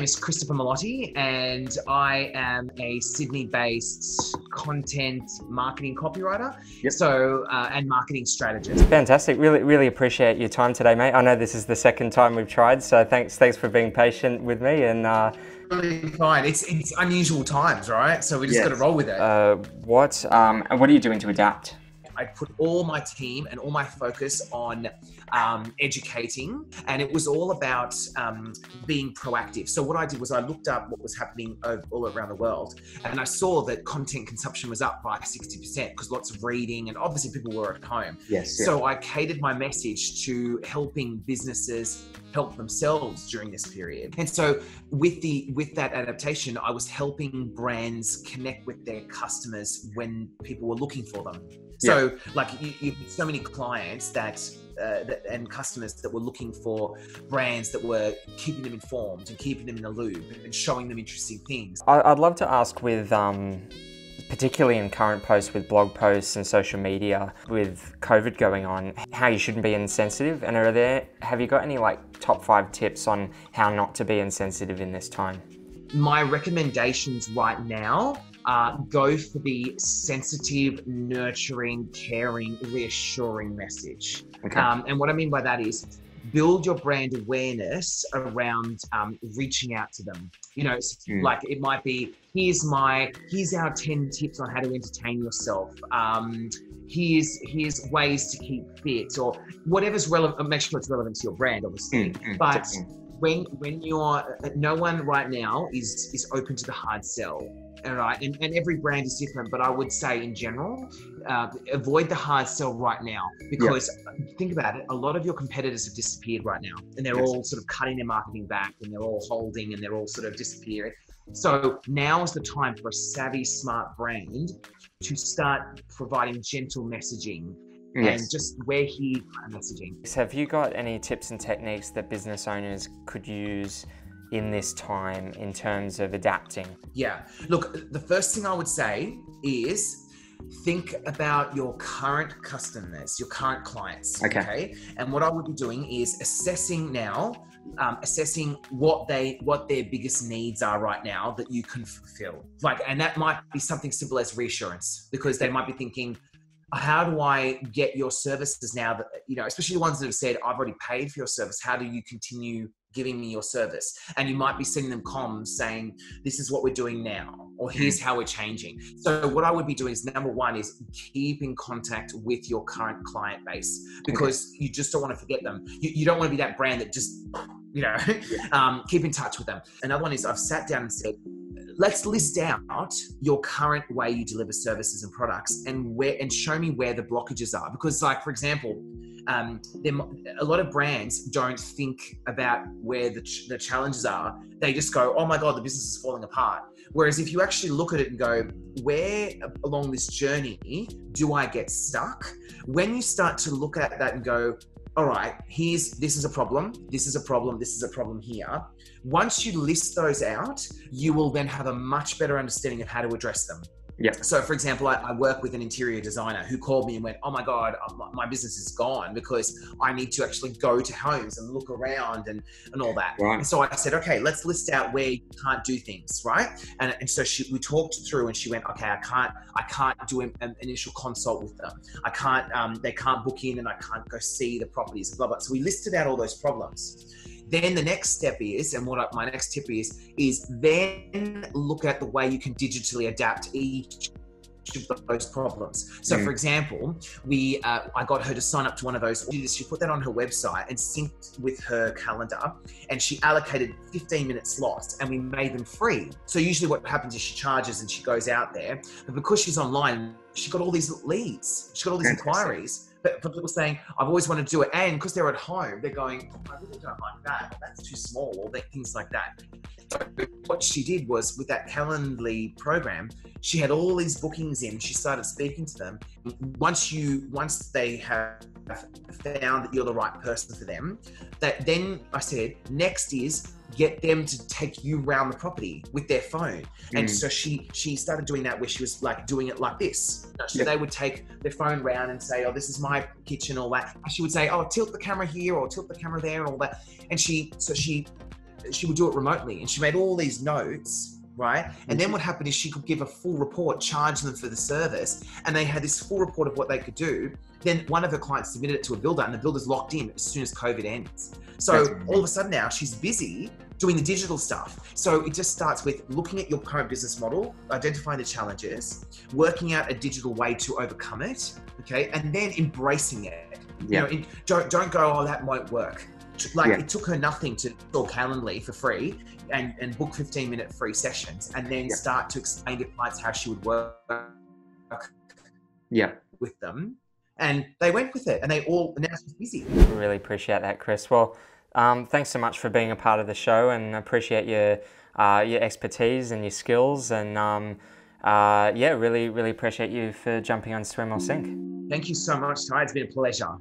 name is Christopher Melotti, and I am a Sydney-based content marketing copywriter. Yep. And marketing strategist. Fantastic. Really appreciate your time today, mate. I know this is the second time we've tried, so thanks for being patient with me. And really fine. It's unusual times, right? So we just got to roll with it. What are you doing to adapt? I put all my team and all my focus on educating, and it was all about being proactive. So what I did was I looked up what was happening all around the world, and I saw that content consumption was up by 60% because lots of reading, and obviously people were at home. Yes. Yeah. So I catered my message to helping businesses help themselves during this period. And so with that adaptation, I was helping brands connect with their customers when people were looking for them. So like you so many clients and customers that were looking for brands that were keeping them informed and keeping them in the loop and showing them interesting things. I'd love to ask with, particularly in current posts with blog posts and social media, with COVID going on, how you shouldn't be insensitive. And have you got any top 5 tips on how not to be insensitive in this time? My recommendations right now go for the sensitive, nurturing, caring, reassuring message. Okay. And what I mean by that is build your brand awareness around reaching out to them. Like it might be, here's our 10 tips on how to entertain yourself. Here's ways to keep fit, or whatever's relevant. Make sure it's relevant to your brand, obviously. But when no one right now is open to the hard sell. All right, and every brand is different, but I would say in general, avoid the hard sell right now, because think about it, a lot of your competitors have disappeared right now, and they're all sort of cutting their marketing back, and they're all holding, and they're all sort of disappearing. So now is the time for a savvy, smart brand to start providing gentle messaging. And just we're here kind of messaging. So have you got any tips and techniques that business owners could use in this time in terms of adapting? Yeah. Look, the first thing I would say is think about your current customers, your current clients. Okay. And what I would be doing is assessing what their biggest needs are right now that you can fulfill. And that might be something simple as reassurance, because they might be thinking, how do I get your services now that, especially the ones that have said, I've already paid for your service. How do you continue giving me your service? And you might be sending them comms saying, this is what we're doing now, or here's how we're changing. So what I would be doing is, number one is keep in contact with your current client base, because you just don't want to forget them. You don't want to be that brand that just, keep in touch with them. Another one is I've sat down and said, let's list out your current way you deliver services and products, and show me where the blockages are. Because for example, a lot of brands don't think about where the challenges are. They just go, oh my God, the business is falling apart. Whereas if you actually look at it and go, where along this journey do I get stuck? When you start to look at that and go, all right, this is a problem, this is a problem, this is a problem here. Once you list those out, you will then have a much better understanding of how to address them. Yeah. So for example, I work with an interior designer who called me and went, oh my God, my business is gone because I need to actually go to homes and look around and all that. Right. And so I said, okay, let's list out where you can't do things, right? And so we talked through, and she went, okay, I can't do an initial consult with them. They can't book in, and I can't go see the properties, blah, blah. So we listed out all those problems. Then the next step is, and what my next tip is then look at the way you can digitally adapt each of those problems. So for example, I got her to sign up to one of those. She put that on her website and synced with her calendar, and she allocated 15-minute slots, and we made them free. So usually what happens is she charges and she goes out there, but because she's online, she got all these leads, she got all these inquiries. But for people saying, I've always wanted to do it, and because they're at home, they're going, I really don't like that, or that's too small, or things like that. So what she did was, with that Calendly program, she had all these bookings in. She started speaking to them. Once they have found that you're the right person for them, then I said, next is get them to take you around the property with their phone. And so she started doing that, where she was doing it like this. So they would take their phone round and say, oh, this is my kitchen, all that. And she would say, oh, tilt the camera here or tilt the camera there and all that. And she she would do it remotely, and she made all these notes, right? And then what happened is she could give a full report, charge them for the service, and they had this full report of what they could do. Then one of her clients submitted it to a builder, and the builder's locked in as soon as COVID ends. So all of a sudden now she's busy doing the digital stuff. So it just starts with looking at your current business model, identifying the challenges, working out a digital way to overcome it, okay? And then embracing it. You know, don't go, oh, that won't work. Like it took her nothing to install Calendly for free and book 15-minute free sessions, and then start to explain to clients how she would work with them. And they went with it, and they all, now she's busy. Really appreciate that, Chris. Well, thanks so much for being a part of the show, and appreciate your expertise and your skills, and really appreciate you for jumping on Swim or Sink. Thank you so much, Ty. It's been a pleasure.